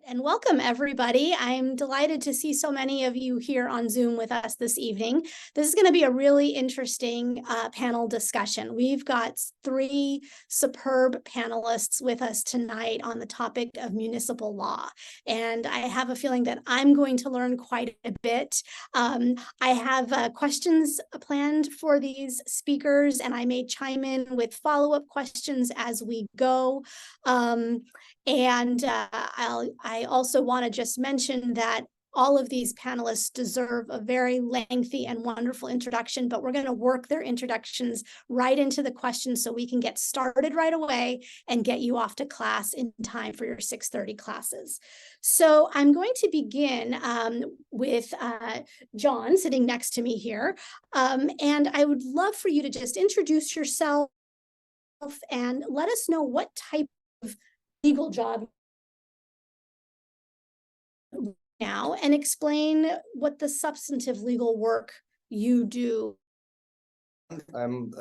And welcome, everybody. I'm delighted to see so many of you here on Zoom with us this evening. This is going to be a really interesting panel discussion. We've got three superb panelists with us tonight on the topic of municipal law. And I have a feeling that I'm going to learn quite a bit. I have questions planned for these speakers, and I may chime in with follow-up questions as we go. I also want to just mention that all of these panelists deserve a very lengthy and wonderful introduction, but we're going to work their introductions right into the questions so we can get started right away and get you off to class in time for your 6:30 classes. So I'm going to begin with Jon sitting next to me here. And I would love for you to just introduce yourself and let us know what type of legal job now, and explain what the substantive legal work you do. I'm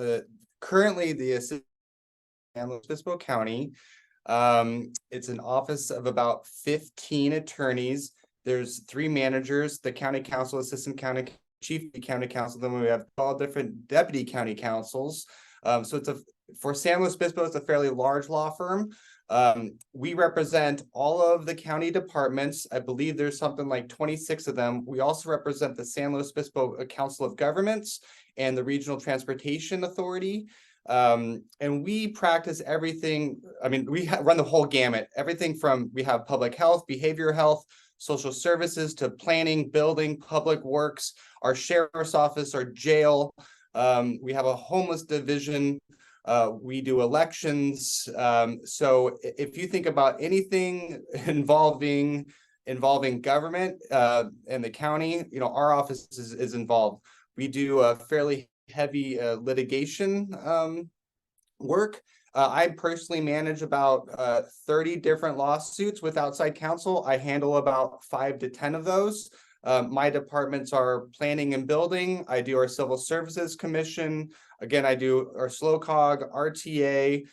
currently the assistant in Obispo County. It's an office of about 15 attorneys. There's 3 managers, the county counsel, assistant county chief county counsel. Then we have 12 different deputy county counsels. So for San Luis Obispo, it's a fairly large law firm. We represent all of the county departments. I believe there's something like 26 of them. We also represent the San Luis Obispo Council of Governments and the Regional Transportation Authority. And we practice everything. I mean, we run the whole gamut, everything from we have public health, behavioral health, social services to planning, building, public works, our sheriff's office, our jail. We have a homeless division. We do elections. So if you think about anything involving government and the county, our office is involved. We do a fairly heavy litigation work. I personally manage about 30 different lawsuits with outside counsel. I handle about 5 to 10 of those. My departments are planning and building. I do our civil services commission. Again, I do our SLOCOG, RTA,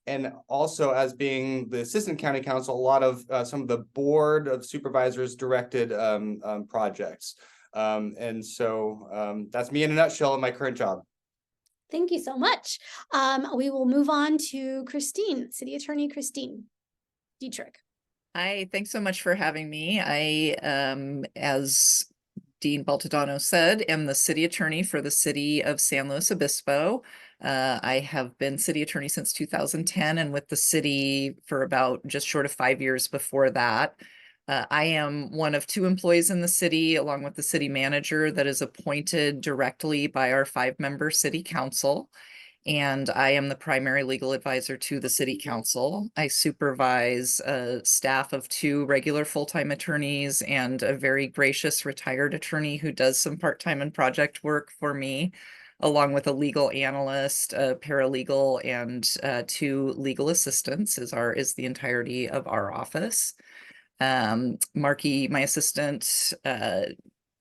and also as being the assistant county counsel, a lot of some of the board of supervisors directed projects. And so that's me in a nutshell in my current job. Thank you so much. We will move on to Christine, City Attorney Christine Dietrick. Hi, thanks so much for having me. I, as Dean Baltodano said, am the city attorney for the city of San Luis Obispo. I have been city attorney since 2010 and with the city for about just short of 5 years before that. I am one of 2 employees in the city, along with the city manager that is appointed directly by our 5-member city council. And I am the primary legal advisor to the city council. I supervise a staff of 2 regular full-time attorneys and a very gracious retired attorney who does some part-time and project work for me, along with a legal analyst, a paralegal, and 2 legal assistants is the entirety of our office. Marky, my assistant,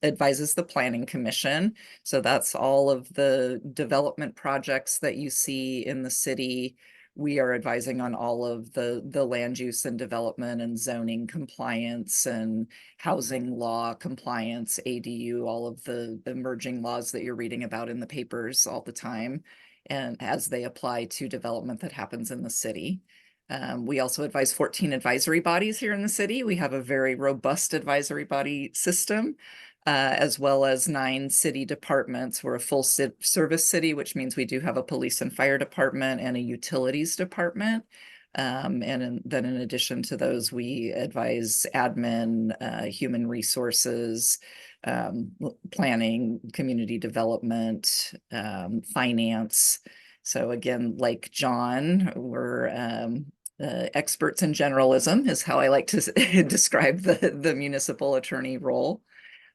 advises the Planning Commission. So that's all of the development projects that you see in the city. We are advising on all of the land use and development and zoning compliance and housing law compliance, ADU, all of the emerging laws that you're reading about in the papers all the time, and as they apply to development that happens in the city. We also advise 14 advisory bodies here in the city. We have a very robust advisory body system. As well as 9 city departments. We're a full service city, which means we do have a police and fire department and a utilities department. Then in addition to those, we advise admin, human resources, planning, community development, finance. So again, like Jon, we're experts in generalism is how I like to describe the municipal attorney role.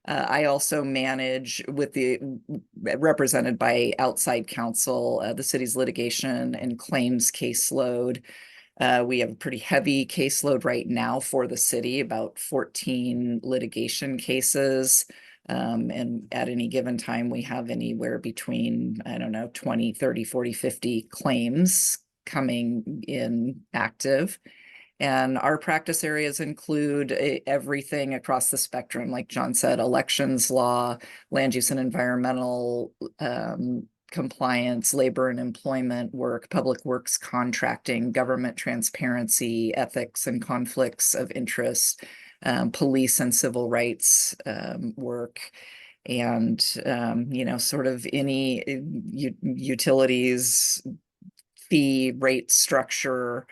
I also manage represented by outside counsel, the city's litigation and claims caseload. We have a pretty heavy caseload right now for the city, about 14 litigation cases. And at any given time, we have anywhere between, 20, 30, 40, 50 claims coming in active. And our practice areas include everything across the spectrum, like Jon said, elections law, land use and environmental compliance, labor and employment work, public works contracting, government transparency, ethics and conflicts of interest, police and civil rights work, and sort of any utilities, fee, rate structure,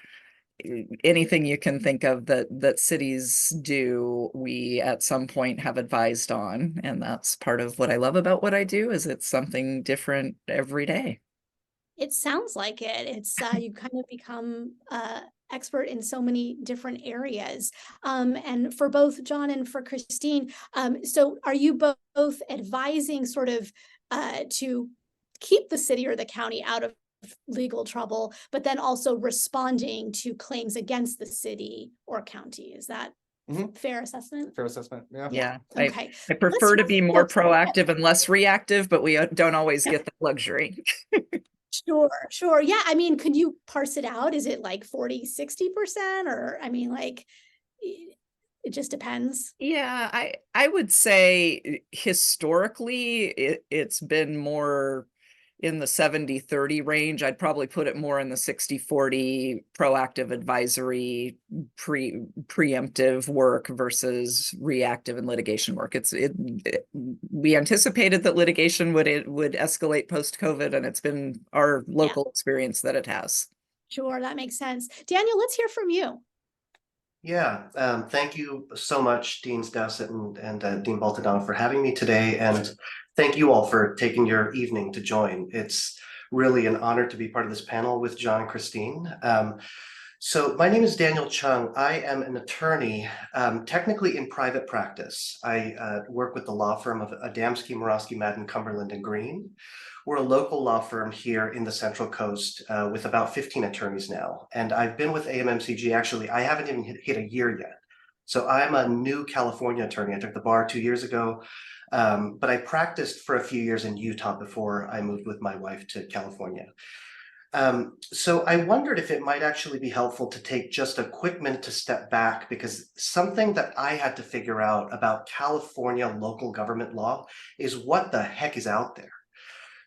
anything you can think of that cities do, we at some point have advised on. And that's part of what I love about what I do, is it's something different every day. It sounds like it. It's you kind of become expert in so many different areas. And for both Jon and for Christine, so are you both advising sort of to keep the city or the county out of legal trouble, but then also responding to claims against the city or county? Is that fair assessment? Fair assessment, yeah. Yeah. Okay. I prefer to be more proactive and less reactive, but we don't always get the luxury. Sure. Yeah. I mean, could you parse it out? Is it like 40-60%? Or I mean, like, it just depends. Yeah, I would say historically it's been more in the 70-30 range. I'd probably put it more in the 60-40 proactive advisory, preemptive work versus reactive and litigation work. We anticipated that litigation would escalate post-COVID, and it's been our local experience that it has. Sure, that makes sense. Daniel, let's hear from you. Yeah, thank you so much, Dean Dowsett and Dean Baltodano, for having me today. And thank you all for taking your evening to join. It's really an honor to be part of this panel with Jon and Christine. So my name is Daniel Cheung. I am an attorney, technically in private practice. I work with the law firm of Adamski, Murawski, Madden, Cumberland, and Green. We're a local law firm here in the Central Coast with about 15 attorneys now. And I've been with AMMCG, actually, I haven't even hit a year yet. So I'm a new California attorney. I took the bar 2 years ago, but I practiced for a few years in Utah before I moved with my wife to California. So I wondered if it might actually be helpful to take just a quick minute to step back, because something that I had to figure out about California local government law is what the heck is out there.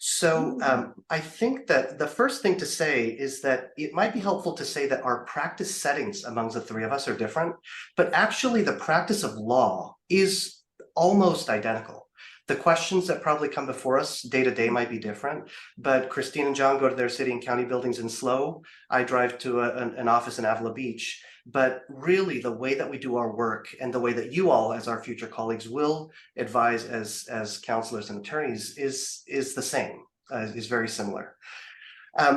So I think that the first thing to say is that it might be helpful to say that our practice settings amongst the three of us are different, but actually the practice of law is almost identical. The questions that probably come before us day to day might be different, but Christine and Jon go to their city and county buildings in SLO. I drive to an office in Avila Beach. But really, the way that we do our work and the way that you all, as our future colleagues, will advise as counselors and attorneys is the same, is very similar.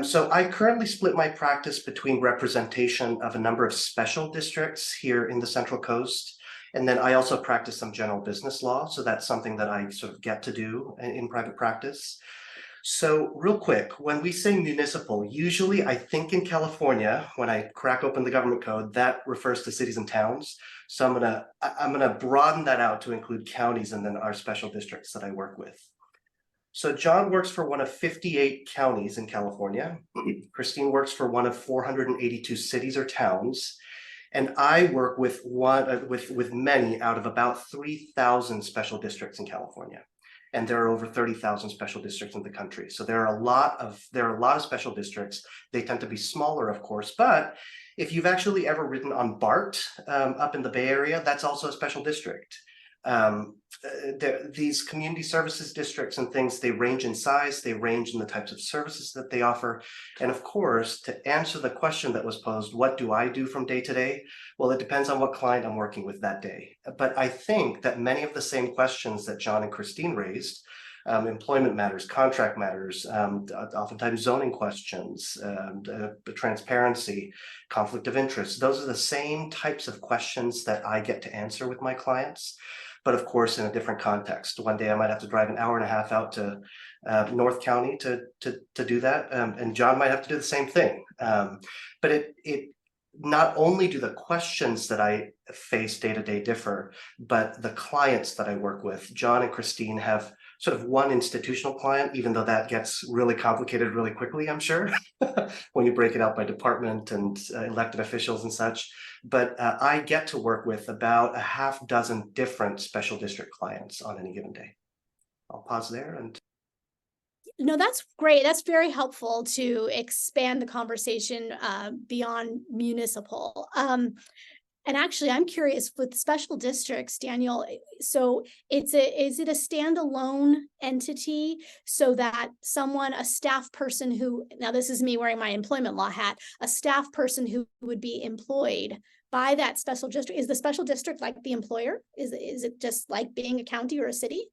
So I currently split my practice between representation of a number of special districts here in the Central Coast. And then I also practice some general business law. So that's something that I sort of get to do in private practice. So real quick, when we say municipal, usually I think in California, when I crack open the government code, that refers to cities and towns. So I'm gonna broaden that out to include counties and then our special districts that I work with. So Jon works for one of 58 counties in California. Christine works for one of 482 cities or towns. And I work with many out of about 3,000 special districts in California. And there are over 30,000 special districts in the country. So there are a lot of special districts. They tend to be smaller, of course, but if you've actually ever ridden on BART up in the Bay Area, that's also a special district. These community services districts and things, they range in size, they range in the types of services that they offer. And of course, to answer the question that was posed, what do I do from day to day? Well, it depends on what client I'm working with that day. But I think that many of the same questions that Jon and Christine raised, employment matters, contract matters, oftentimes zoning questions, transparency, conflict of interest, those are the same types of questions that I get to answer with my clients. But of course, in a different context. One day I might have to drive an hour and a half out to North County to do that. And Jon might have to do the same thing. But it not only do the questions that I face day to day differ, but the clients that I work with, Jon and Christine have sort of one institutional client, even though that gets really complicated really quickly, I'm sure, when you break it out by department and elected officials and such. But I get to work with about a half dozen different special district clients on any given day. I'll pause there and. No, that's great. That's very helpful to expand the conversation beyond municipal. And actually, I'm curious with special districts, Daniel. So is it a standalone entity so that a staff person who, now this is me wearing my employment law hat, a staff person who would be employed by that special district, is the special district like the employer? Is it just like being a county or a city?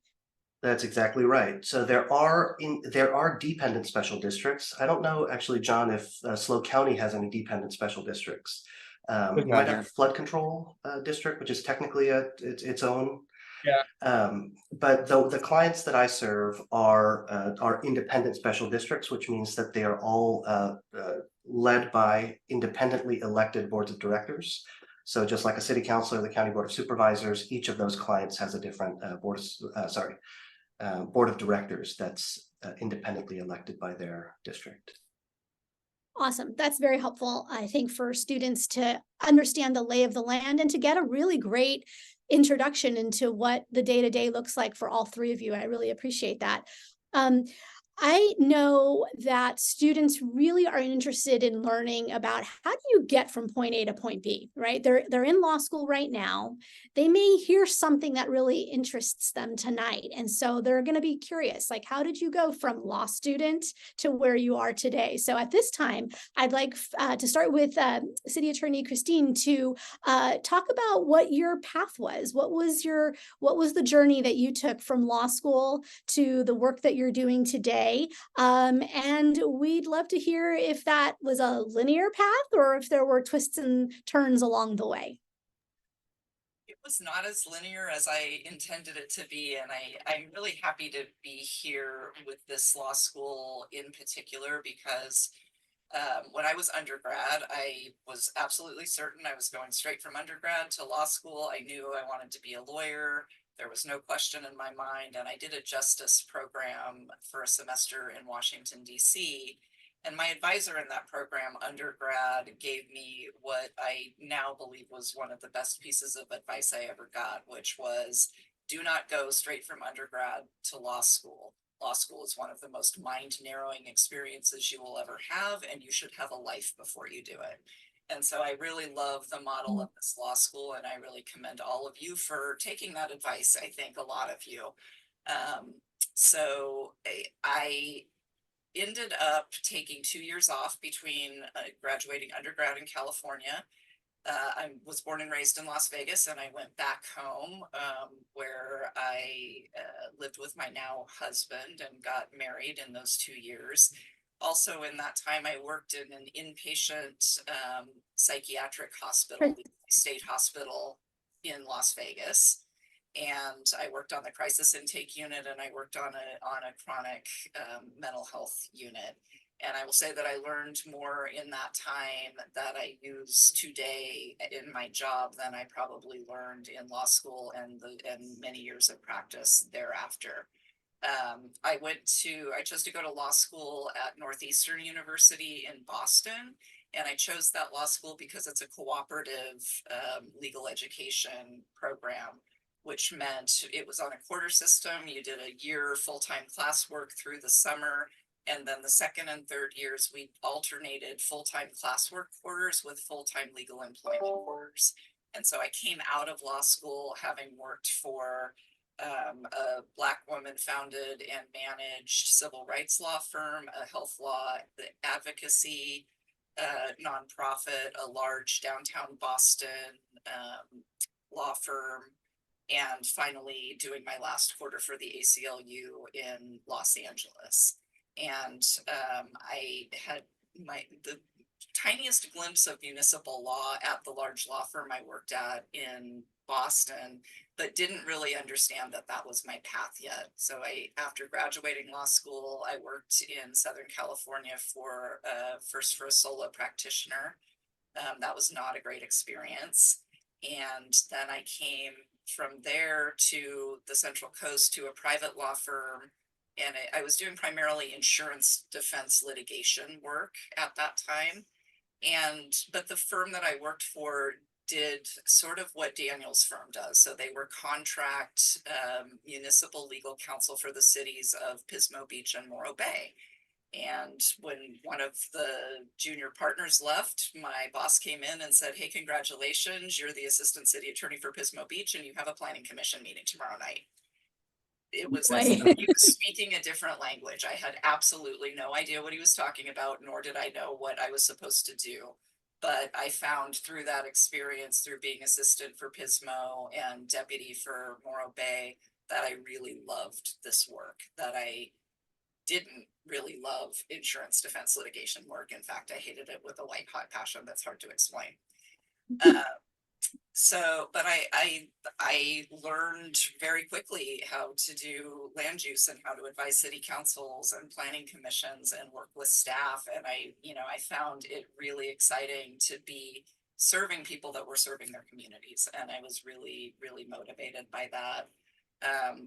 That's exactly right. So there are dependent special districts. I don't know actually, John, if SLO County has any dependent special districts. There's You might none have a flood control district, which is technically its own. Yeah. But the clients that I serve are independent special districts, which means that they are all led by independently elected boards of directors. So just like a city council or the county board of supervisors, each of those clients has a different board of directors that's independently elected by their district. Awesome. That's very helpful, I think, for students to understand the lay of the land and to get a really great introduction into what the day-to-day looks like for all three of you. I really appreciate that. I know that students really are interested in learning about how do you get from point A to point B, right? They're in law school right now. They may hear something that really interests them tonight. And so they're going to be curious, like, how did you go from law student to where you are today? So at this time, I'd like to start with City Attorney Christine to talk about what your path was. What was the journey that you took from law school to the work that you're doing today? And we'd love to hear if that was a linear path or if there were twists and turns along the way. It was not as linear as I intended it to be, and I'm really happy to be here with this law school in particular because when I was undergrad, I was absolutely certain I was going straight from undergrad to law school. I knew I wanted to be a lawyer. There was no question in my mind, and I did a justice program for a semester in Washington, D.C., and my advisor in that program, undergrad, gave me what I now believe was one of the best pieces of advice I ever got, which was do not go straight from undergrad to law school. Law school is one of the most mind-narrowing experiences you will ever have, and you should have a life before you do it. And so I really love the model of this law school, and I really commend all of you for taking that advice. I think a lot of you. So I ended up taking 2 years off between graduating undergrad in California. I was born and raised in Las Vegas, and I went back home where I lived with my now husband and got married in those 2 years. Also in that time, I worked in an inpatient psychiatric hospital, the state hospital in Las Vegas. And I worked on the crisis intake unit, and I worked on a chronic mental health unit. And I will say that I learned more in that time that I use today in my job than I probably learned in law school and many years of practice thereafter. I chose to go to law school at Northeastern University in Boston, and I chose that law school because it's a cooperative legal education program, which meant it was on a quarter system. You did a year full-time classwork through the summer, and then the second and third years, we alternated full-time classwork quarters with full-time legal employment quarters. And so I came out of law school having worked for a Black woman founded and managed civil rights law firm, a health law advocacy nonprofit, a large downtown Boston law firm, and finally doing my last quarter for the ACLU in Los Angeles. And I had the tiniest glimpse of municipal law at the large law firm I worked at in Boston, but didn't really understand that that was my path yet. So after graduating law school, I worked in Southern California first for a solo practitioner. That was not a great experience. And then I came from there to the Central Coast to a private law firm. And I was doing primarily insurance defense litigation work at that time. But the firm that I worked for did sort of what Daniel's firm does. So they were contract municipal legal counsel for the cities of Pismo Beach and Morro Bay. And when one of the junior partners left, my boss came in and said, "Hey, congratulations, you're the assistant city attorney for Pismo Beach and you have a planning commission meeting tomorrow night." It was as if he was speaking a different language. I had absolutely no idea what he was talking about, nor did I know what I was supposed to do. But I found through that experience, through being assistant for Pismo and deputy for Morro Bay, that I really loved this work, that I didn't really love insurance defense litigation work. In fact, I hated it with a white hot passion that's hard to explain. But I learned very quickly how to do land use and how to advise city councils and planning commissions and work with staff. And I found it really exciting to be serving people that were serving their communities. And I was really, really motivated by that.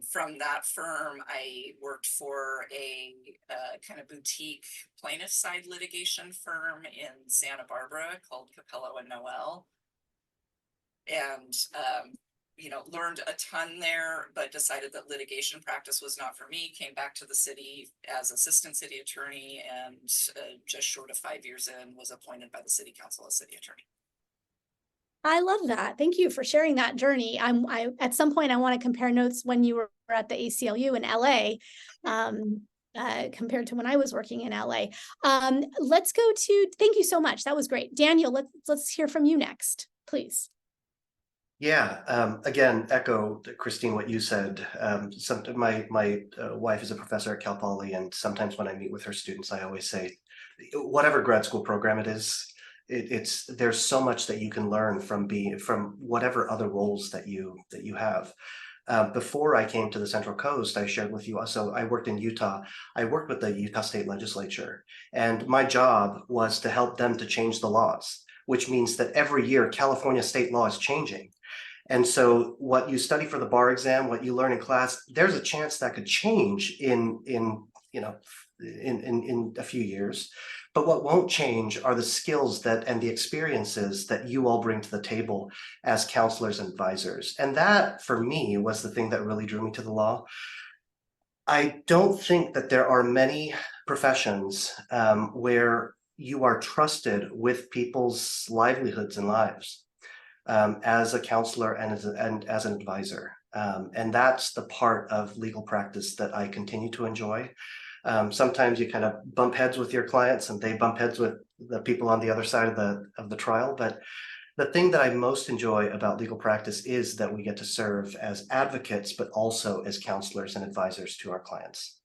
From that firm, I worked for a kind of boutique plaintiff side litigation firm in Santa Barbara called Capello and Noel. And, learned a ton there, but decided that litigation practice was not for me, came back to the city as assistant city attorney, and just short of 5 years in, was appointed by the city council as city attorney. I love that. Thank you for sharing that journey. I at some point I want to compare notes when you were at the ACLU in LA, compared to when I was working in LA. Let's go to, thank you so much. That was great. Daniel, let's hear from you next, please. Yeah, again, echo Christine, what you said. My wife is a professor at Cal Poly, and sometimes when I meet with her students, I always say, whatever grad school program it is, there's so much that you can learn from whatever other roles that you have. Before I came to the Central Coast, I shared with you also, I worked in Utah. I worked with the Utah State Legislature, and my job was to help them to change the laws, which means that every year California state law is changing. And so what you study for the bar exam, what you learn in class, there's a chance that could change in a few years. But what won't change are the skills and the experiences that you all bring to the table as counselors and advisors. And that, for me, was the thing that really drew me to the law. I don't think that there are many professions where you are trusted with people's livelihoods and lives. As a counselor and as an advisor. And that's the part of legal practice that I continue to enjoy. Sometimes you kind of bump heads with your clients and they bump heads with the people on the other side of the trial. But the thing that I most enjoy about legal practice is that we get to serve as advocates, but also as counselors and advisors to our clients.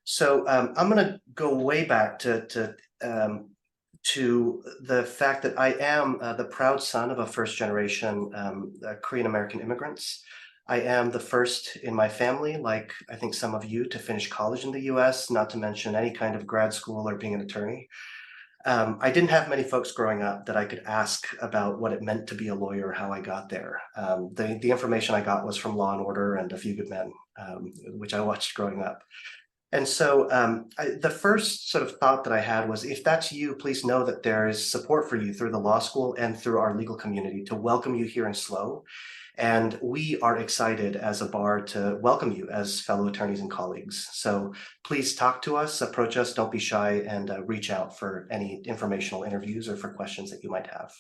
So I'm going to go way back to the fact that I am the proud son of a first-generation Korean-American immigrants. I am the first in my family, like I think some of you, to finish college in the US, not to mention any kind of grad school or being an attorney. I didn't have many folks growing up that I could ask about what it meant to be a lawyer, how I got there. The information I got was from Law and Order and A Few Good Men, which I watched growing up. And so the first sort of thought that I had was, if that's you, please know that there is support for you through the law school and through our legal community to welcome you here in SLO. And we are excited as a bar to welcome you as fellow attorneys and colleagues. So please talk to us, approach us, don't be shy, and reach out for any informational interviews or for questions that you might have.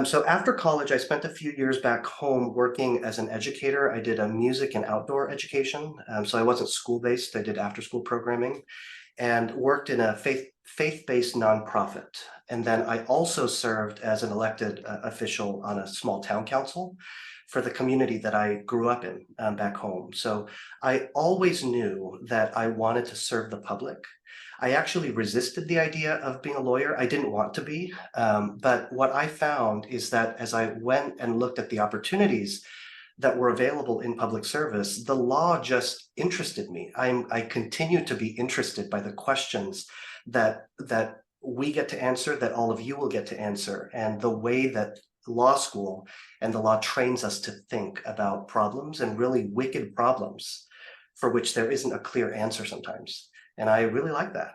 So after college, I spent a few years back home working as an educator. I did a music and outdoor education. So I wasn't school-based, I did after-school programming and worked in a faith-based nonprofit. And then I also served as an elected official on a small town council for the community that I grew up in back home. So I always knew that I wanted to serve the public. I actually resisted the idea of being a lawyer. I didn't want to be, but what I found is that as I went and looked at the opportunities that were available in public service, the law just interested me. I continue to be interested by the questions that we get to answer, that all of you will get to answer, and the way that law school, and the law trains us to think about problems, and really wicked problems for which there isn't a clear answer sometimes. And I really like that.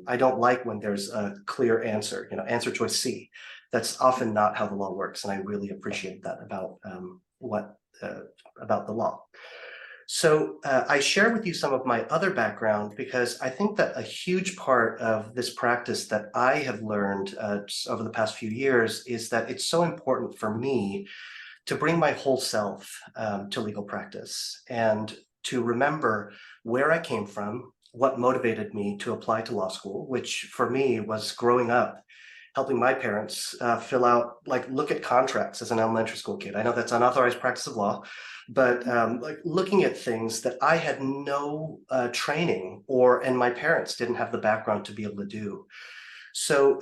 I don't like when there's a clear answer, answer choice C. That's often not how the law works, and I really appreciate that about about the law. So I share with you some of my other background because I think that a huge part of this practice that I have learned over the past few years is that it's so important for me to bring my whole self to legal practice, and to remember where I came from, what motivated me to apply to law school, which for me was growing up helping my parents look at contracts as an elementary school kid. I know that's unauthorized practice of law, but like looking at things that I had no training and my parents didn't have the background to be able to do. So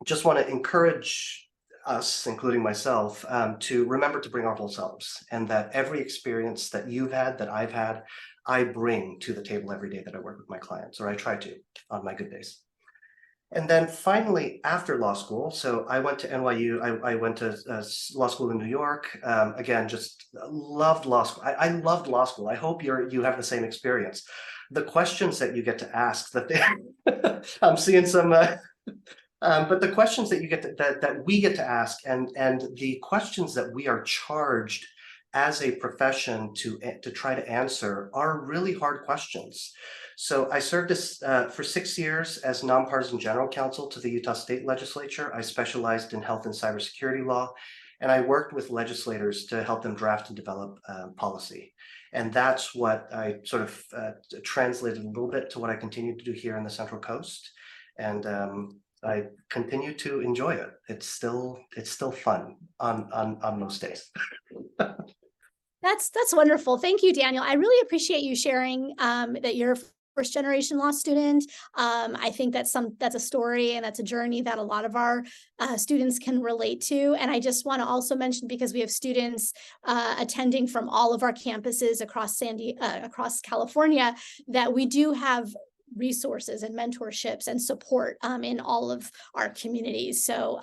just want to encourage us, including myself, to remember to bring our whole selves, and that every experience that you've had, that I've had, I bring to the table every day that I work with my clients, or I try to on my good days. And then finally, after law school, so I went to NYU, I went to law school in New York. Again, just loved law school. I loved law school. I hope you have the same experience. The questions that you get to ask, I'm seeing some, but the questions that you get that we get to ask, and the questions that we are charged as a profession to try to answer are really hard questions. So I served for 6 years as nonpartisan general counsel to the Utah State Legislature. I specialized in health and cybersecurity law, and I worked with legislators to help them draft and develop policy. And that's what I sort of translated a little bit to what I continue to do here in the Central Coast. And I continue to enjoy it. It's still fun on most days. That's wonderful. Thank you, Daniel. I really appreciate you sharing that you're a first generation law student. I think that's a story and that's a journey that a lot of our students can relate to. And I just want to also mention, because we have students attending from all of our campuses across California, that we do have resources and mentorships and support in all of our communities. So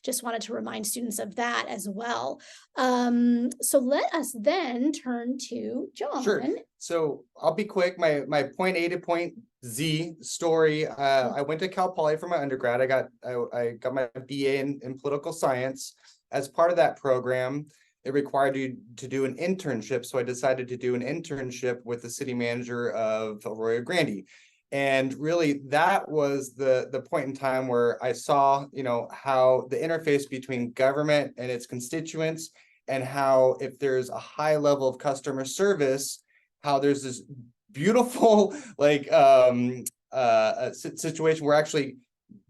just wanted to remind students of that as well. So let us then turn to Jon. Sure. So I'll be quick. My point A to point Z story. I went to Cal Poly for my undergrad. I got my BA in political science. As part of that program, it required you to do an internship. So I decided to do an internship with the city manager of Arroyo Grande. And really, that was the point in time where I saw, how the interface between government and its constituents, and how if there's a high level of customer service, how there's this beautiful situation where actually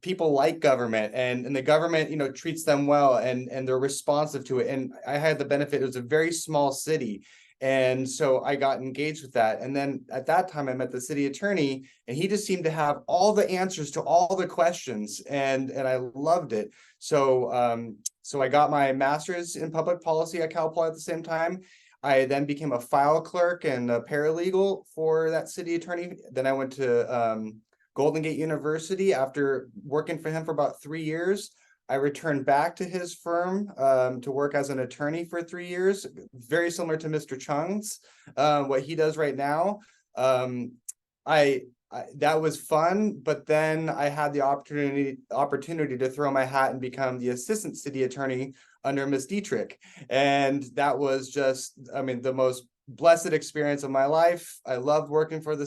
people like government, and the government, treats them well, and they're responsive to it. And I had the benefit, it was a very small city. And so I got engaged with that. And then at that time I met the city attorney, and he just seemed to have all the answers to all the questions. And I loved it. So so I got my master's in public policy at Cal Poly at the same time. I then became a file clerk and a paralegal for that city attorney. Then I went to Golden Gate University after working for him for about 3 years. I returned back to his firm to work as an attorney for 3 years, very similar to Mr. Cheung's, what he does right now. That was fun, but then I had the opportunity to throw my hat and become the assistant city attorney under Ms. Dietrick. And that was just, the most blessed experience of my life. I loved working for the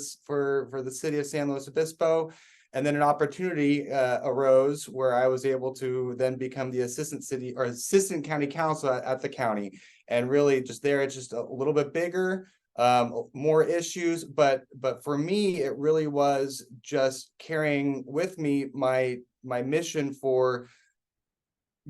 city of San Luis Obispo. And then an opportunity arose where I was able to then become the assistant county counsel at the county. And really just there, it's just a little bit bigger, more issues. But for me, it really was just carrying with me my mission for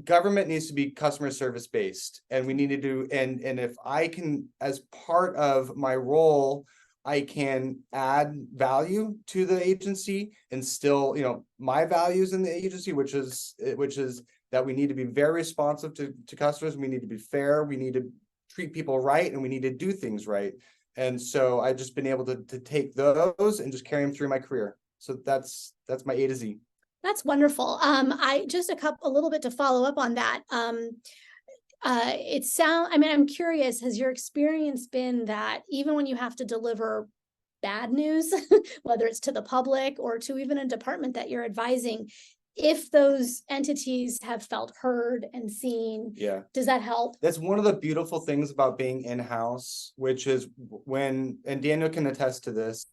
government needs to be customer service based. And we need to do, and if I can, as part of my role, I can add value to the agency and still, my values in the agency, which is that we need to be very responsive to customers. We need to be fair. We need to treat people right, and we need to do things right. And so I've just been able to take those and just carry them through my career. So that's my A to Z. That's wonderful. I just a little bit to follow up on that. I mean, I'm curious, has your experience been that even when you have to deliver bad news, whether it's to the public or to even a department that you're advising, if those entities have felt heard and seen, Yeah. does that help? That's one of the beautiful things about being in-house, which is when, and Daniel can attest to this,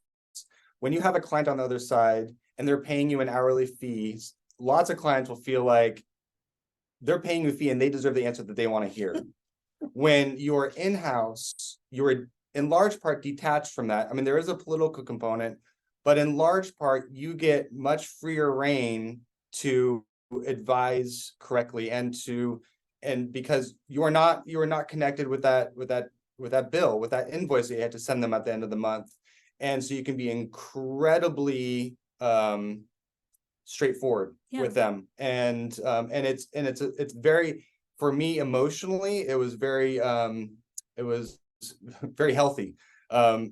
when you have a client on the other side and they're paying you an hourly fee, lots of clients will feel like they're paying you a fee and they deserve the answer that they want to hear. When you're in-house, you're in large part detached from that. I mean, there is a political component, but in large part, you get much freer reign to advise correctly and because you are not connected with that bill, with that invoice that you had to send them at the end of the month. And so you can be incredibly straightforward with them. And it's very, for me emotionally, it was very healthy,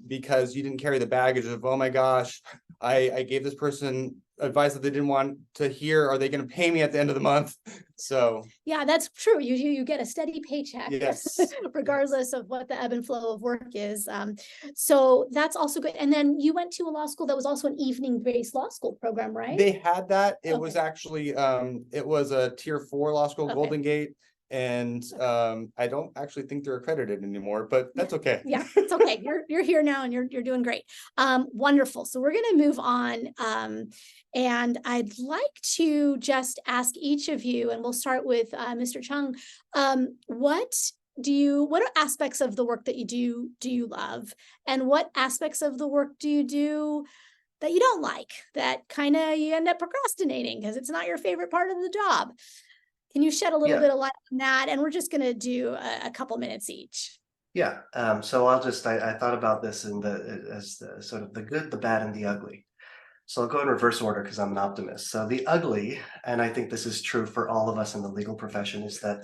because you didn't carry the baggage of, oh my gosh, I gave this person advice that they didn't want to hear. Are they going to pay me at the end of the month? So yeah, that's true. You get a steady paycheck, yes, regardless of what the ebb and flow of work is. So that's also good. And then you went to a law school that was also an evening-based law school program, right? they had that. It Okay. was actually it was a tier 4 law school, Okay. Golden Gate. And I don't actually think they're accredited anymore, but that's okay. Yeah, it's okay. You're here now and you're doing great. Wonderful. So we're going to move on. And I'd like to just ask each of you, and we'll start with Mr. Cheung. What aspects of the work that you do you love? And what aspects of the work do you do that you don't like, that kind of you end up procrastinating because it's not your favorite part of the job? Can you shed a little bit of light on that? And we're just going to do a couple minutes each. Yeah, so I thought about this as the sort of the good, the bad, and the ugly. So I'll go in reverse order because I'm an optimist. So the ugly, and I think this is true for all of us in the legal profession, is that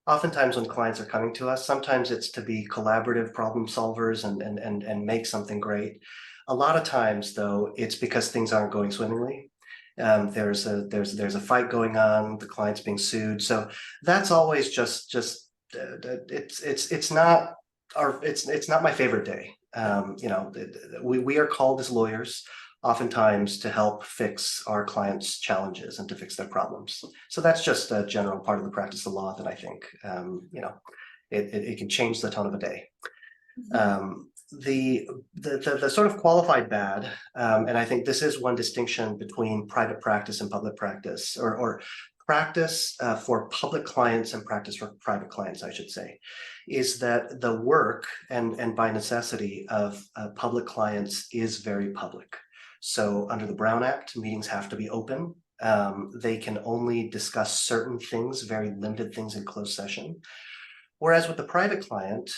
oftentimes when clients are coming to us, sometimes it's to be collaborative problem solvers and make something great. A lot of times, though, it's because things aren't going swimmingly. There's a fight going on, the client's being sued. So that's always it's not my favorite day. We are called as lawyers oftentimes to help fix our clients' challenges and to fix their problems. So that's just a general part of the practice of law that I think it can change the tone of a day. The sort of qualified bad, and I think this is one distinction between private practice and public practice, or practice for public clients and practice for private clients, I should say, is that the work and by necessity of public clients is very public. So under the Brown Act, meetings have to be open. They can only discuss certain things, very limited things in closed session. Whereas with the private client,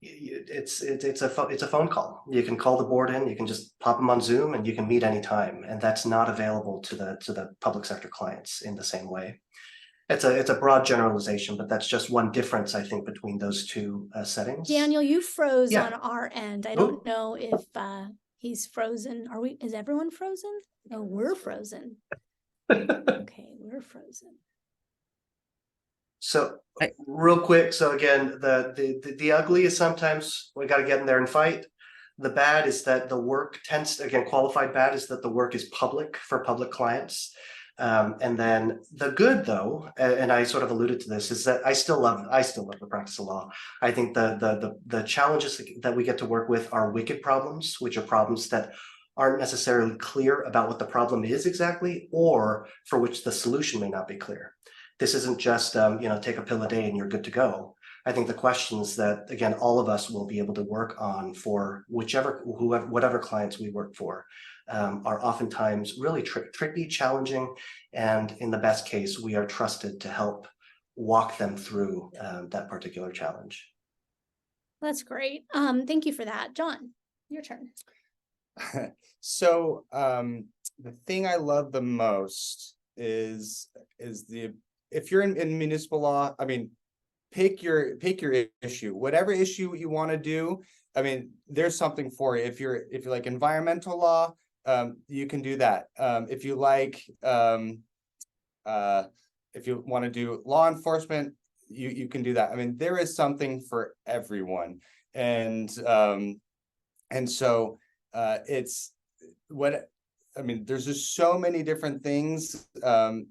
it's a phone call. You can call the board in, you can just pop them on Zoom, and you can meet anytime. And that's not available to the public sector clients in the same way. It's a broad generalization, but that's just one difference, I think, between those two settings. Daniel, you froze on our end. I don't know if he's frozen. Is everyone frozen? Oh, we're frozen. Okay, we're frozen. So real quick, so again, the ugly is sometimes we got to get in there and fight. The bad is that the work tends to, again, qualified bad is that the work is public for public clients. And then the good, though, and I sort of alluded to this, is that I still love the practice of law. I think the challenges that we get to work with are wicked problems, which are problems that aren't necessarily clear about what the problem is exactly, or for which the solution may not be clear. This isn't just, take a pill a day and you're good to go. I think the questions that, again, all of us will be able to work on for whatever clients we work for are oftentimes really tricky, challenging, and in the best case, we are trusted to help walk them through that particular challenge. That's great. Thank you for that. John, your turn. So the thing I love the most is if you're in municipal law, I mean, pick your issue, whatever issue you want to do. I mean, there's something for you. If you're like environmental law, you can do that. If you like, if you want to do law enforcement, you can do that. I mean, there is something for everyone. And so it's what I mean, there's just so many different things that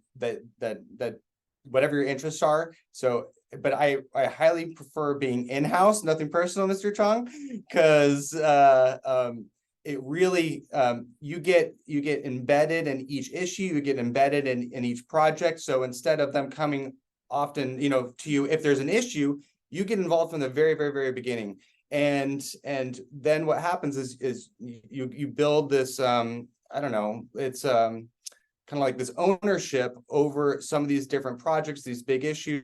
whatever your interests are. So, but I highly prefer being in-house, nothing personal, Mr. Cheung, because it really you get embedded in each issue, you get embedded in each project. So instead of them coming often, you know, to you if there's an issue, you get involved from the very beginning. And then what happens is you build this I don't know, it's kind of like this ownership over some of these different projects, these big issues.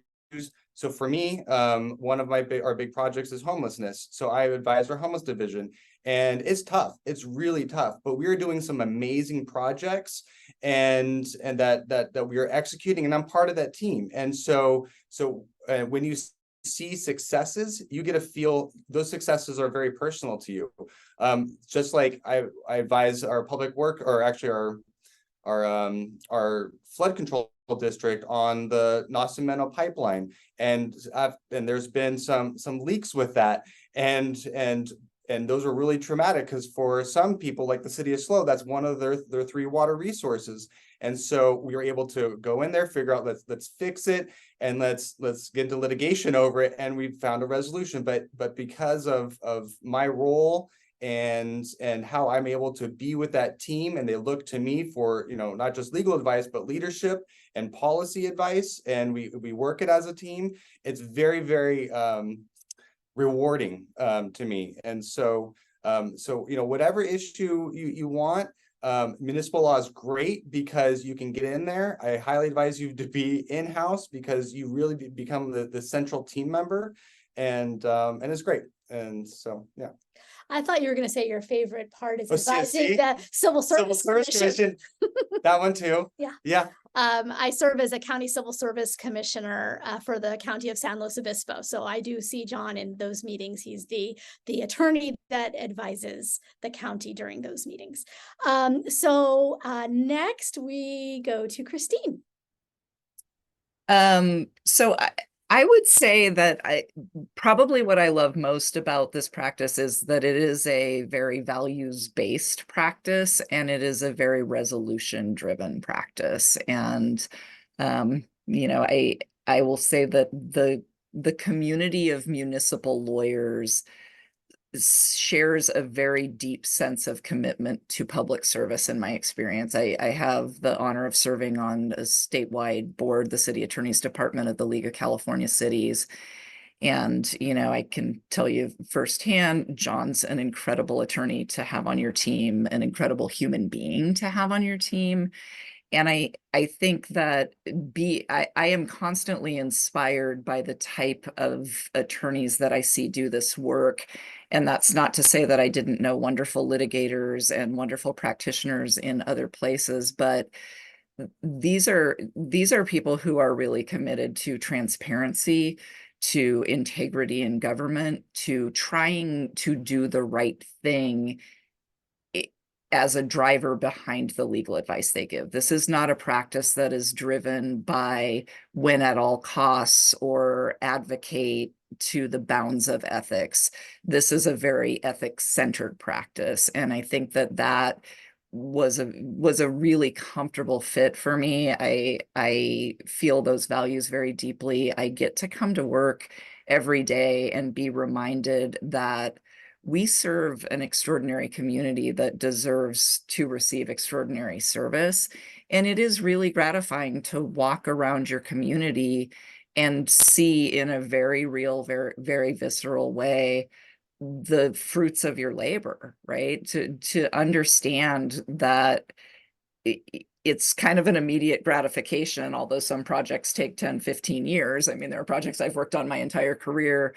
So for me, one of our big projects is homelessness. So I advise our homeless division, and it's tough. It's really tough, but we are doing some amazing projects, and that we are executing, and I'm part of that team. And so when you see successes, you get to feel those successes are very personal to you. Just like I advise our public work, or actually our flood control district on the Nascimento pipeline, and there's been some leaks with that, and those are really traumatic, because for some people, like the city of SLO, that's one of their 3 water resources. And so we were able to go in there, figure out, let's fix it, and let's get into litigation over it, and we found a resolution. But because of my role and how I'm able to be with that team, and they look to me for, you know, not just legal advice, but leadership and policy advice, and we work it as a team, it's very rewarding to me. And so you know, whatever issue you want, municipal law is great because you can get in there. I highly advise you to be in-house, because you really become the central team member, and it's great. And so, yeah. I thought you were going to say your favorite part is Oh, advising CSC? the Civil Service Commission. That one too. Yeah. I serve as a county civil service commissioner for the county of San Luis Obispo. So I do see Jon in those meetings. He's the attorney that advises the county during those meetings. Next we go to Christine. So I would say that probably what I love most about this practice is that it is a very values-based practice, and it is a very resolution-driven practice. And you know, I will say that the community of municipal lawyers shares a very deep sense of commitment to public service. In my experience, I have the honor of serving on a statewide board, the City Attorney's Department of the League of California Cities. And, you know, I can tell you firsthand, Jon's an incredible attorney to have on your team, an incredible human being to have on your team. And I think that I am constantly inspired by the type of attorneys that I see do this work. And that's not to say that I didn't know wonderful litigators and wonderful practitioners in other places, but these are people who are really committed to transparency, to integrity in government, to trying to do the right thing as a driver behind the legal advice they give. This is not a practice that is driven by win at all costs or advocate to the bounds of ethics. This is a very ethics-centered practice. And I think that was a really comfortable fit for me. I feel those values very deeply. I get to come to work every day and be reminded that we serve an extraordinary community that deserves to receive extraordinary service. And it is really gratifying to walk around your community and see in a very real, very visceral way the fruits of your labor, right? To understand that it's kind of an immediate gratification, although some projects take 10, 15 years. I mean, there are projects I've worked on my entire career.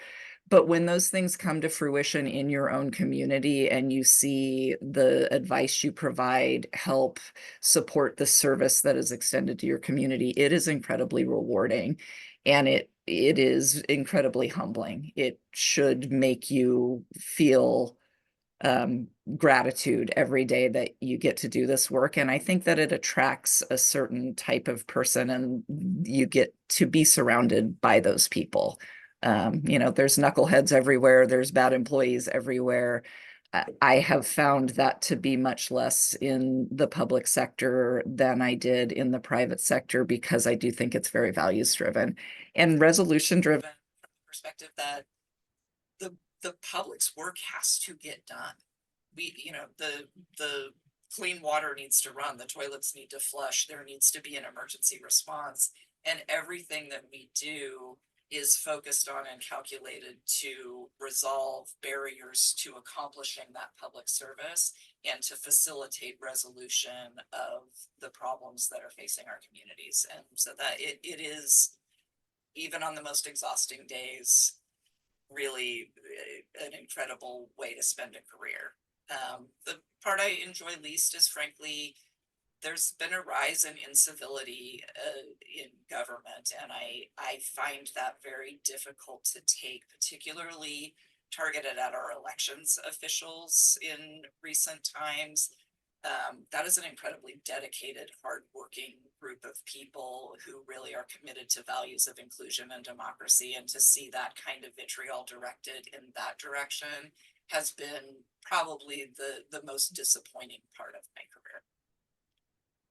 But when those things come to fruition in your own community and you see the advice you provide help support the service that is extended to your community, it is incredibly rewarding, and it is incredibly humbling. It should make you feel gratitude every day that you get to do this work. And I think that it attracts a certain type of person, and you get to be surrounded by those people. There's knuckleheads everywhere. There's bad employees everywhere. I have found that to be much less in the public sector than I did in the private sector, because I do think it's very values driven and resolution driven from the perspective that the public's work has to get done. The clean water needs to run, the toilets need to flush, there needs to be an emergency response, and everything that we do is focused on and calculated to resolve barriers to accomplishing that public service and to facilitate resolution of the problems that are facing our communities. And so that it is, even on the most exhausting days, really an incredible way to spend a career. The part I enjoy least is, frankly, there's been a rise in incivility in government, and I find that very difficult to take, particularly targeted at our elections officials in recent times. That is an incredibly dedicated, hardworking group of people who really are committed to values of inclusion and democracy, and to see that kind of vitriol directed in that direction has been probably the most disappointing part of my career.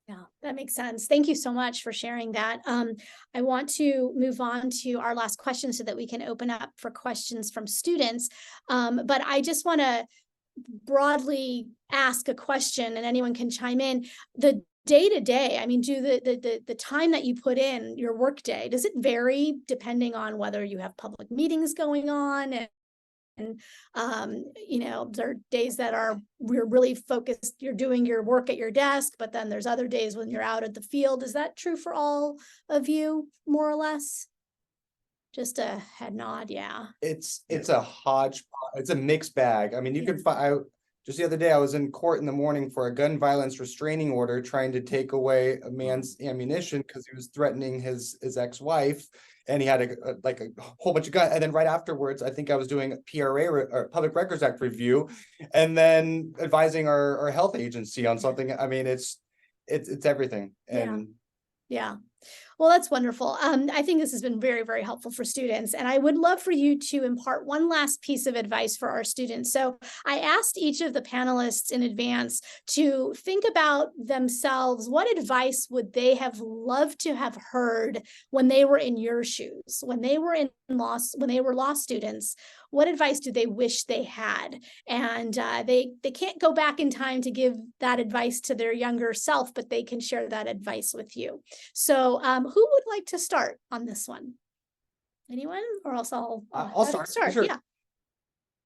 Yeah, that makes sense. Thank you so much for sharing that. I want to move on to our last question so that we can open up for questions from students. But I just want to broadly ask a question, and anyone can chime in. The day-to-day, I mean, do the time that you put in your work day, does it vary depending on whether you have public meetings going on? And there are days that we're really focused, you're doing your work at your desk, but then there's other days when you're out at the field. Is that true for all of you, more or less? Just a head nod. Yeah. It's a hodgepodge. It's a mixed bag. I mean, you can find, just the other day, I was in court in the morning for a gun violence restraining order, trying to take away a man's ammunition because he was threatening his ex-wife, and he had a whole bunch of guns. And then right afterwards, I think I was doing a PRA or Public Records Act review, and then advising our health agency on something. I mean, it's everything. And yeah. Well, that's wonderful. I think this has been very, very helpful for students, and I would love for you to impart one last piece of advice for our students. So I asked each of the panelists in advance to think about themselves. What advice would they have loved to have heard when they were in your shoes, when they were when they were law students? What advice do they wish they had? And they can't go back in time to give that advice to their younger self, but they can share that advice with you. So who would like to start on this one? Anyone? Or else I'll start. Sure. Yeah.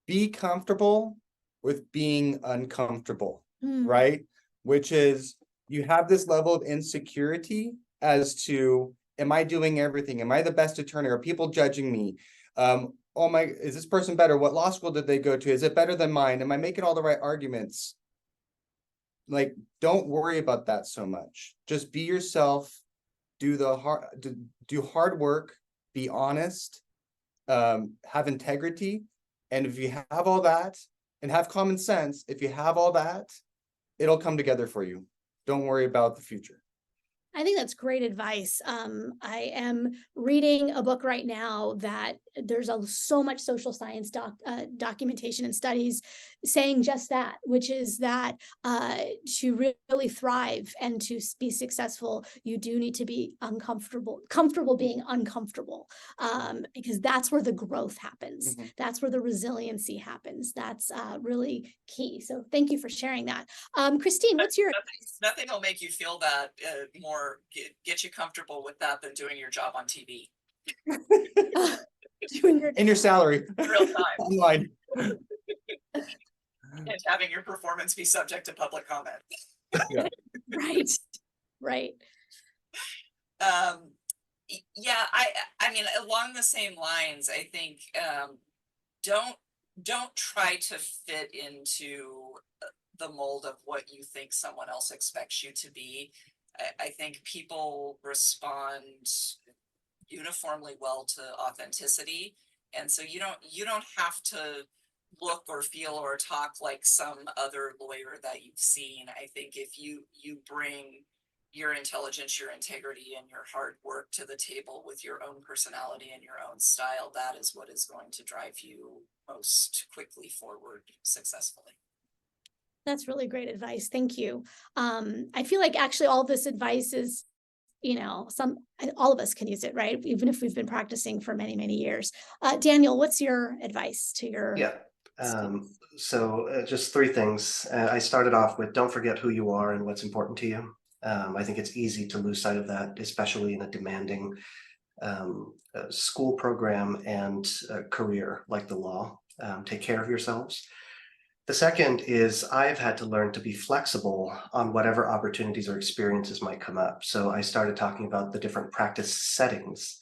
Be comfortable with being uncomfortable, right? Which is, you have this level of insecurity as to, am I doing everything? Am I the best attorney? Are people judging me? Oh is this person better? What law school did they go to? Is it better than mine? Am I making all the right arguments? Like, don't worry about that so much. Just be yourself. Do hard work, be honest, have integrity. And if you have all that, and have common sense, if you have all that, it'll come together for you. Don't worry about the future. I think that's great advice. I am reading a book right now that there's so much social science documentation and studies saying just that, which is that to really thrive and to be successful, you do need to be comfortable being uncomfortable, because that's where the growth happens. That's where the resiliency happens. That's really key. So thank you for sharing that. Christine, what's your nothing will make you feel that more, get you comfortable with that than doing your job on TV. In your salary. In real time. Online. And having your performance be subject to public comment. Yeah. Right. Yeah, I mean, along the same lines, I think don't try to fit into the mold of what you think someone else expects you to be. I think people respond uniformly well to authenticity, and so you don't have to look or feel or talk like some other lawyer that you've seen. I think if you bring your intelligence, your integrity, and your hard work to the table with your own personality and your own style, that is what is going to drive you most quickly forward successfully. That's really great advice. Thank you. I feel like actually all this advice is, you know, all of us can use it, right? Even if we've been practicing for many, many years. Daniel, what's your advice to your students? So just three things. I started off with don't forget who you are and what's important to you. I think it's easy to lose sight of that, especially in a demanding school program and career like the law. Take care of yourselves. The second is I've had to learn to be flexible on whatever opportunities or experiences might come up. So I started talking about the different practice settings.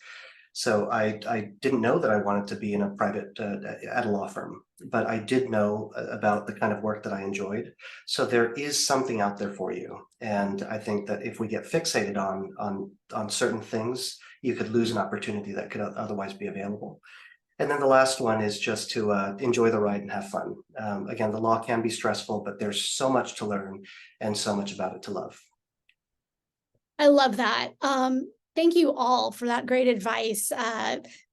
So I didn't know that I wanted to be in a private at a law firm, but I did know about the kind of work that I enjoyed. So there is something out there for you. And I think that if we get fixated on certain things, you could lose an opportunity that could otherwise be available. And then the last one is just to enjoy the ride and have fun. Again, the law can be stressful, but there's so much to learn and so much about it to love. I love that. Thank you all for that great advice.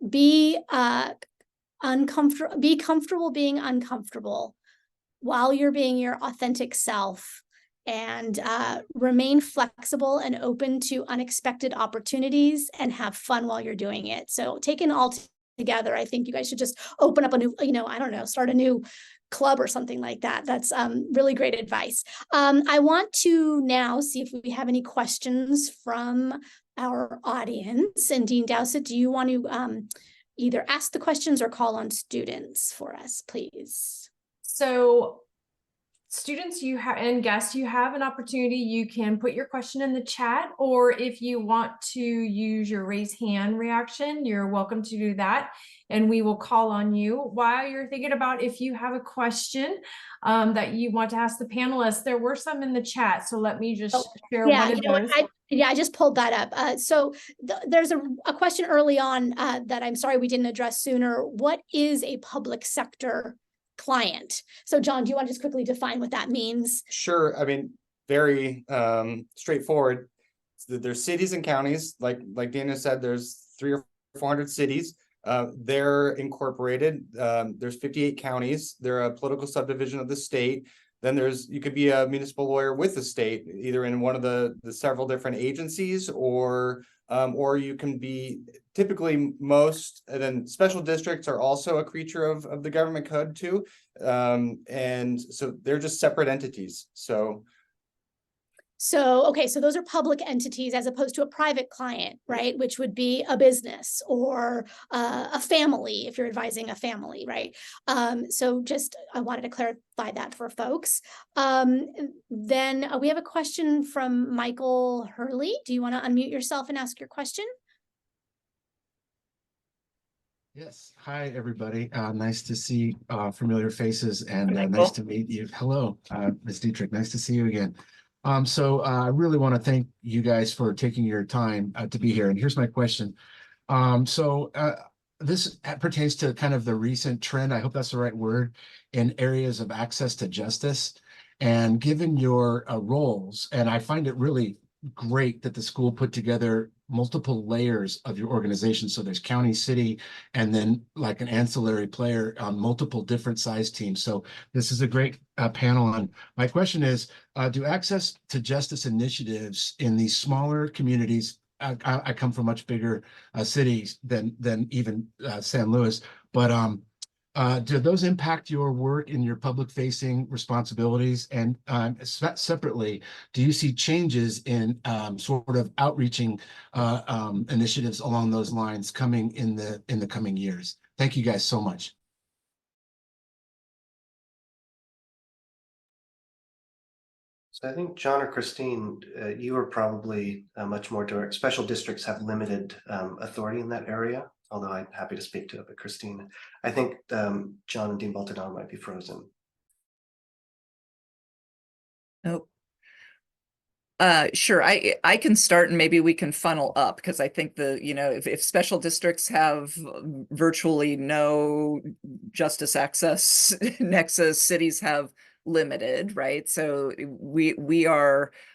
Be comfortable being uncomfortable while you're being your authentic self, and remain flexible and open to unexpected opportunities and have fun while you're doing it. So taken all together, I think you guys should just open up a new, I don't know, start a new club or something like that. That's really great advice. I want to now see if we have any questions from our audience. And Dean Dowsett, do you want to either ask the questions or call on students for us, please? So students and guests, you have an opportunity. You can put your question in the chat, or if you want to use your raise hand reaction, you're welcome to do that, and we will call on you. While you're thinking about if you have a question that you want to ask the panelists, there were some in the chat, so let me just share one of those. I just pulled that up. So there's a question early on that I'm sorry we didn't address sooner. What is a public sector client? So John, do you want to just quickly define what that means? Sure. I mean, very straightforward. There's cities and counties, like Dana said, there's 300 or 400 cities. They're incorporated. There's 58 counties. They're a political subdivision of the state. Then you could be a municipal lawyer with the state, either in one of the several different agencies, or you can be typically and then special districts are also a creature of the government code too. And so they're just separate entities. Okay, so those are public entities as opposed to a private client, right? Which would be a business or a family if you're advising a family, right? So just I wanted to clarify that for folks. Then we have a question from Michael Hurley. Do you want to unmute yourself and ask your question? Yes. Hi, everybody. Nice to see familiar faces, and nice to meet you. Hello, Ms. Dietrick. Nice to see you again. So I really want to thank you guys for taking your time to be here. And here's my question. This pertains to kind of the recent trend, I hope that's the right word, in areas of access to justice. And given your roles, and I find it really great that the school put together multiple layers of your organization. So there's county, city, and then like an ancillary player on multiple different size teams. So this is a great panel. And my question is, do access to justice initiatives in these smaller communities, I come from much bigger cities than even San Luis, but do those impact your work in your public facing responsibilities? And separately, do you see changes in sort of outreaching initiatives along those lines coming in the coming years? Thank you guys so much. So I think John or Christine, you are probably much more direct. Special districts have limited authority in that area, although I'm happy to speak to it. But Christine, I think John and Dean Baltodano might be frozen. Nope. Sure. I can start and maybe we can funnel up, because I think if special districts have virtually no justice access nexus, cities have limited, right? So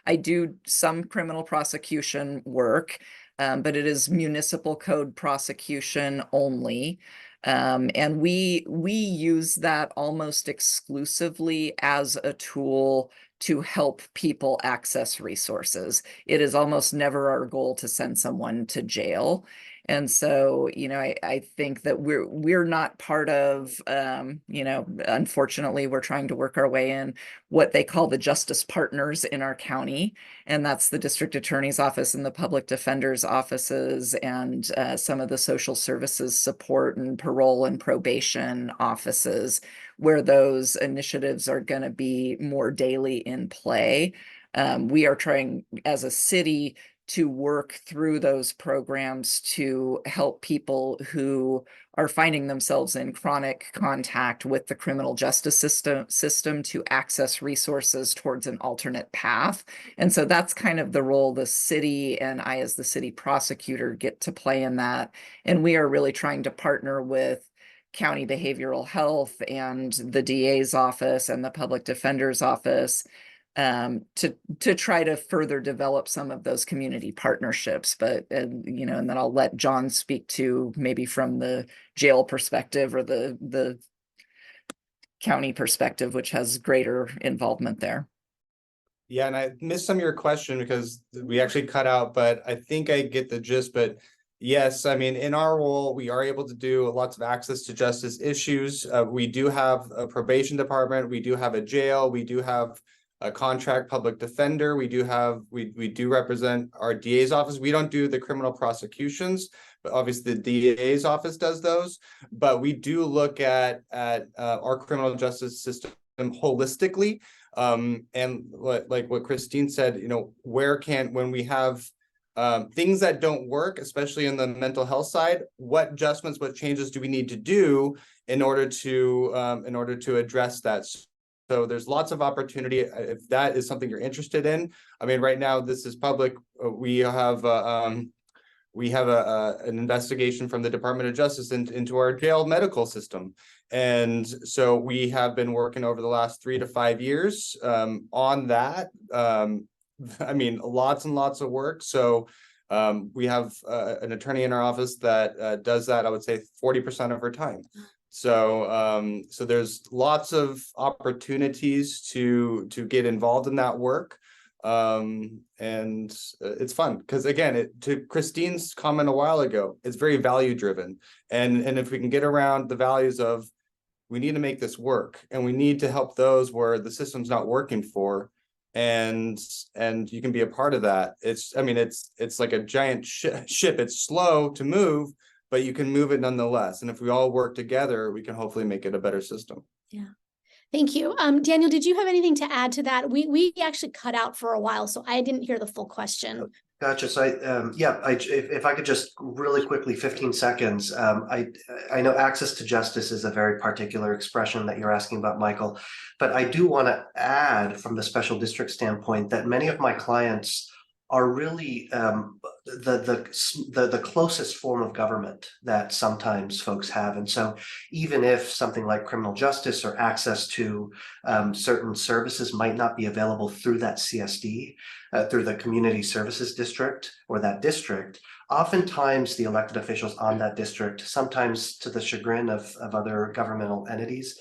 I do some criminal prosecution work, but it is municipal code prosecution only. And we use that almost exclusively as a tool to help people access resources. It is almost never our goal to send someone to jail. And so, I think that we're not part of, unfortunately, we're trying to work our way in what they call the justice partners in our county. And that's the district attorney's office and the public defender's offices and some of the social services support and parole and probation offices, where those initiatives are going to be more daily in play. We are trying as a city to work through those programs to help people who are finding themselves in chronic contact with the criminal justice system to access resources towards an alternate path. And so that's kind of the role the city and I, as the city prosecutor, get to play in that. And we are really trying to partner with county behavioral health and the DA's office and the public defender's office to try to further develop some of those community partnerships. But and then I'll let Jon speak to maybe from the jail perspective or the county perspective, which has greater involvement there. Yeah, and I missed some of your question because we actually cut out, but I think I get the gist. But yes, I mean, in our role, we are able to do lots of access to justice issues. We do have a probation department. We do have a jail. We do have a contract public defender. We do represent our DA's office. We don't do the criminal prosecutions, but obviously the DA's office does those. But we do look at our criminal justice system holistically. And like what Christine said, when we have things that don't work, especially in the mental health side, what adjustments, what changes do we need to do in order to address that? So there's lots of opportunity if that is something you're interested in. I mean, right now this is public. We have an investigation from the Department of Justice into our jail medical system. And so we have been working over the last 3 to 5 years on that. I mean, lots and lots of work. So we have an attorney in our office that does that, I would say 40% of her time. So so there's lots of opportunities to get involved in that work. And it's fun because, again, to Christine's comment a while ago, it's very value driven. And if we can get around the values of, we need to make this work and we need to help those where the system's not working for, and you can be a part of that. It's like a giant ship. It's slow to move, but you can move it nonetheless. And if we all work together, we can hopefully make it a better system. Yeah. Thank you. Daniel, did you have anything to add to that? We actually cut out for a while, so I didn't hear the full question. Gotcha. So if I could just really quickly, 15 seconds. I know access to justice is a very particular expression that you're asking about, Michael, but I do want to add from the special district standpoint that many of my clients are really the closest form of government that sometimes folks have. And so even if something like criminal justice or access to certain services might not be available through that CSD, through the community services district or that district, oftentimes the elected officials on that district, sometimes to the chagrin of other governmental entities,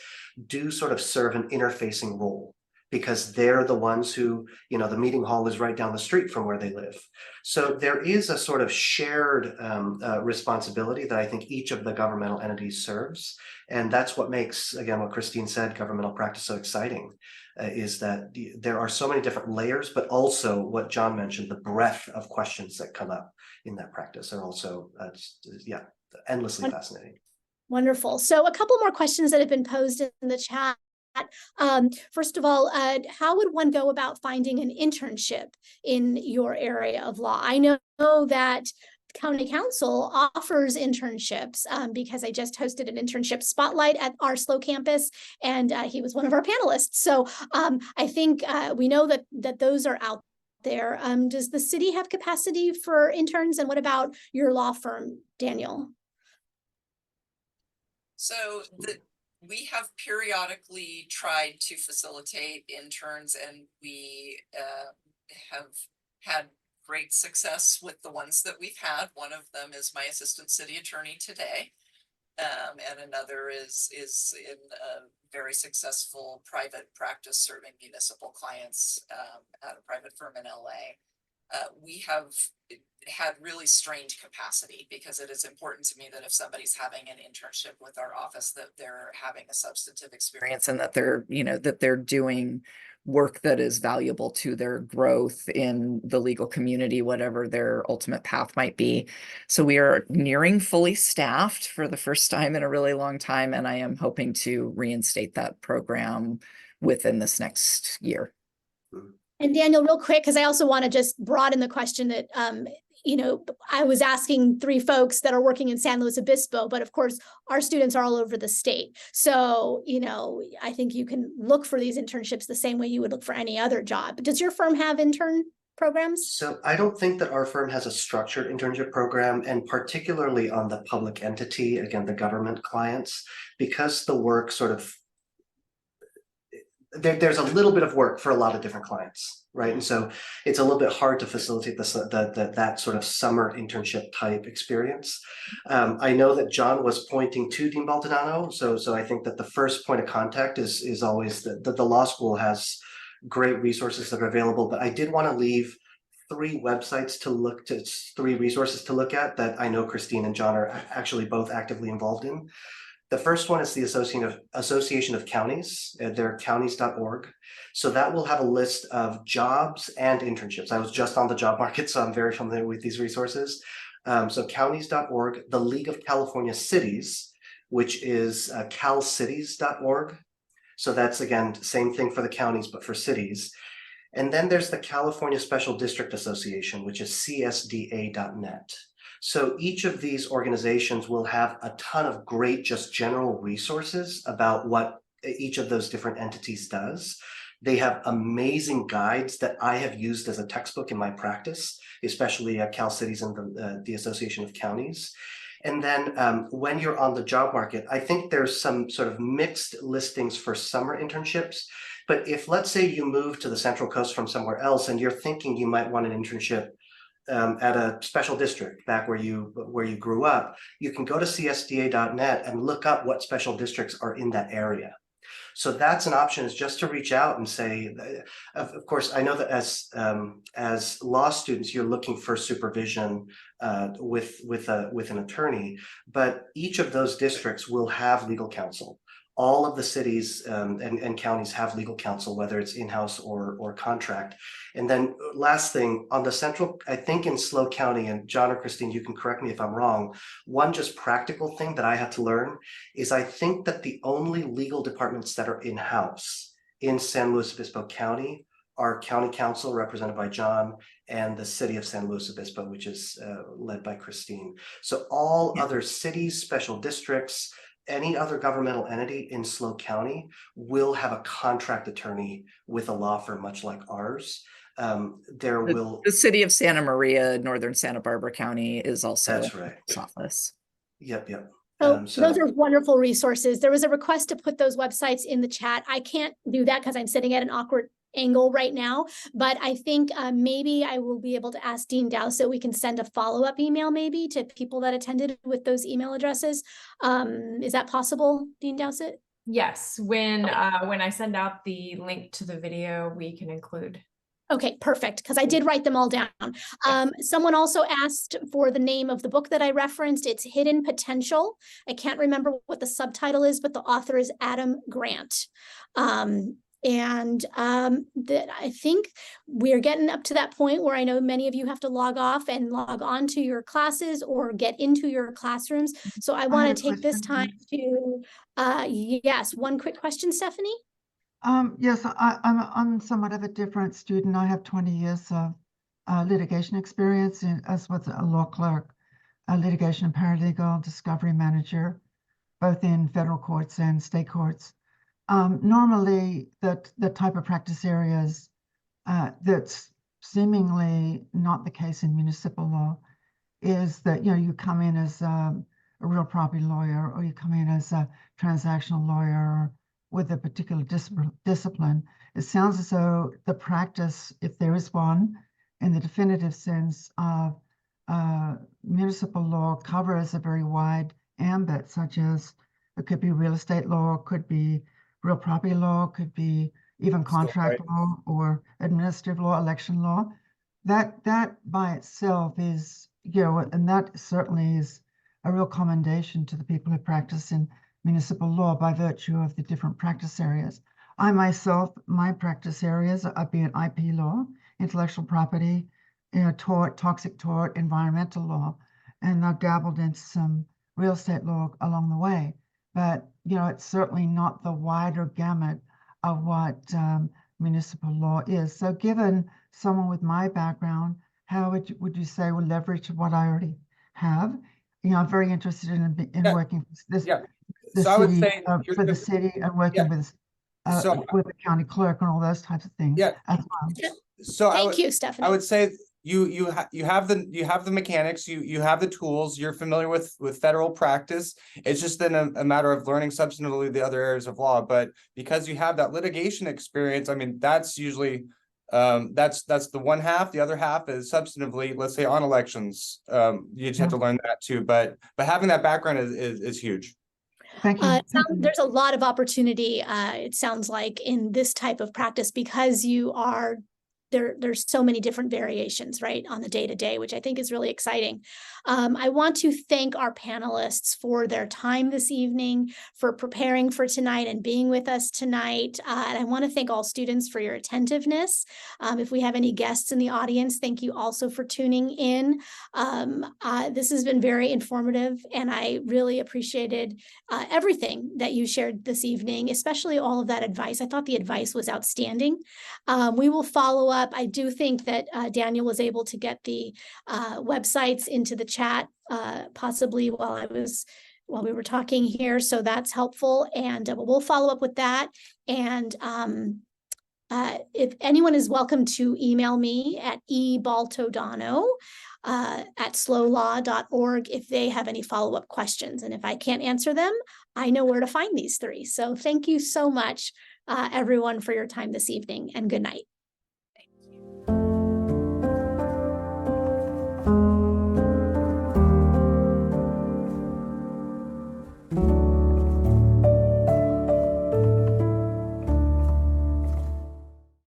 do sort of serve an interfacing role, because they're the ones who, the meeting hall is right down the street from where they live. So there is a sort of shared responsibility that I think each of the governmental entities serves. And that's what makes, again, what Christine said, governmental practice so exciting, is that there are so many different layers, but also what Jon mentioned, the breadth of questions that come up in that practice are also, endlessly fascinating. Wonderful. So a couple more questions that have been posed in the chat. First of all, how would one go about finding an internship in your area of law? I know that County Council offers internships because I just hosted an internship spotlight at our SLO campus, and he was one of our panelists. So I think we know that those are out there. Does the city have capacity for interns? And what about your law firm, Daniel? So we have periodically tried to facilitate interns, and we have had great success with the ones that we've had. One of them is my assistant city attorney today. And another is in a very successful private practice serving municipal clients at a private firm in LA. We have had really strained capacity because it is important to me that if somebody's having an internship with our office, that they're having a substantive experience and that they're, that they're doing work that is valuable to their growth in the legal community, whatever their ultimate path might be. So we are nearing fully staffed for the first time in a really long time, and I am hoping to reinstate that program within this next year. And Daniel, real quick, because I also want to just broaden the question that, I was asking 3 folks that are working in San Luis Obispo, but of course, our students are all over the state. So, I think you can look for these internships the same way you would look for any other job. Does your firm have intern programs? So I don't think that our firm has a structured internship program, and particularly on the public entity, again, the government clients, because the work sort of there's a little bit of work for a lot of different clients, right? And so it's a little bit hard to facilitate that sort of summer internship type experience. I know that Jon was pointing to Dean Baltodano, so I think that the first point of contact is always that the law school has great resources that are available, but I did want to leave 3 websites to look to, 3 resources to look at that I know Christine and Jon are actually both actively involved in. The first one is the Association of Counties. They're counties.org. So that will have a list of jobs and internships. I was just on the job market, so I'm very familiar with these resources. So counties.org, the League of California Cities, which is calcities.org. So that's, again, same thing for the counties, but for cities. And then there's the California Special District Association, which is csda.net. So each of these organizations will have a ton of great, just general resources about what each of those different entities does. They have amazing guides that I have used as a textbook in my practice, especially at Cal Cities and the Association of Counties. And then when you're on the job market, I think there's some sort of mixed listings for summer internships. But if, let's say, you move to the Central Coast from somewhere else and you're thinking you might want an internship at a special district back where you grew up, you can go to csda.net and look up what special districts are in that area. So that's an option, is just to reach out and say, of course, I know that as law students, you're looking for supervision with an attorney, but each of those districts will have legal counsel. All of the cities and counties have legal counsel, whether it's in-house or contract. And then last thing, on the central, I think in SLO County, and Jon or Christine, you can correct me if I'm wrong, one just practical thing that I had to learn is I think that the only legal departments that are in-house in San Luis Obispo County are county council, represented by Jon, and the city of San Luis Obispo, which is led by Christine. So all other cities, special districts, any other governmental entity in SLO County will have a contract attorney with a law firm, much like ours. The city of Santa Maria, northern Santa Barbara County is also that's right. Office. Yep. So those are wonderful resources. There was a request to put those websites in the chat. I can't do that because I'm sitting at an awkward angle right now, but I think maybe I will be able to ask Dean Dowsett. We can send a follow-up email maybe to people that attended with those email addresses. Is that possible, Dean Dowsett? Yes, when I send out the link to the video, we can include. Okay, perfect, because I did write them all down. Someone also asked for the name of the book that I referenced. It's Hidden Potential. I can't remember what the subtitle is, but the author is Adam Grant. That I think we're getting up to that point where I know many of you have to log off and log on to your classes or get into your classrooms. So I want to take this time to, yes, one quick question, Stephanie. Yes, I'm somewhat of a different student. I have 20 years of litigation experience as was a law clerk, litigation and paralegal, discovery manager, both in federal courts and state courts. Normally, the type of practice areas that seemingly not the case in municipal law, is that, you come in as a real property lawyer, or you come in as a transactional lawyer with a particular discipline. It sounds as though the practice, if there is one, in the definitive sense of municipal law, covers a very wide ambit, such as it could be real estate law, could be real property law, could be even contract law or administrative law, election law. That by itself is, and that certainly is a real commendation to the people who practice in municipal law by virtue of the different practice areas. I myself, my practice areas are being IP law, intellectual property, tort, toxic tort, environmental law, and I've dabbled in some real estate law along the way. But, it's certainly not the wider gamut of what municipal law is. So given someone with my background, how would you say will leverage what I already have? I'm very interested in working this the So I would city say for the city and working with the county clerk and all those types of things. Yeah. As well. So Thank you, Stephanie. I would say you have the mechanics, you have the tools, you're familiar with federal practice. It's just then a matter of learning substantively the other areas of law. But because you have that litigation experience, I mean, that's usually that's the one half. The other half is substantively, let's say, on elections. You just have to learn that too. But having that background is huge. Thank you. There's a lot of opportunity, it sounds like, in this type of practice, because you are there's so many different variations, right, on the day-to-day, which I think is really exciting. I want to thank our panelists for their time this evening, for preparing for tonight and being with us tonight. And I want to thank all students for your attentiveness. If we have any guests in the audience, thank you also for tuning in. This has been very informative, and I really appreciated everything that you shared this evening, especially all of that advice. I thought the advice was outstanding. We will follow up. I do think that Daniel was able to get the websites into the chat, possibly while we were talking here. So that's helpful. And we'll follow up with that. And if anyone is welcome to email me at ebaltodano at slowlaw.org if they have any follow-up questions. And if I can't answer them, I know where to find these three. So thank you so much, everyone, for your time this evening, and good night. Thank you.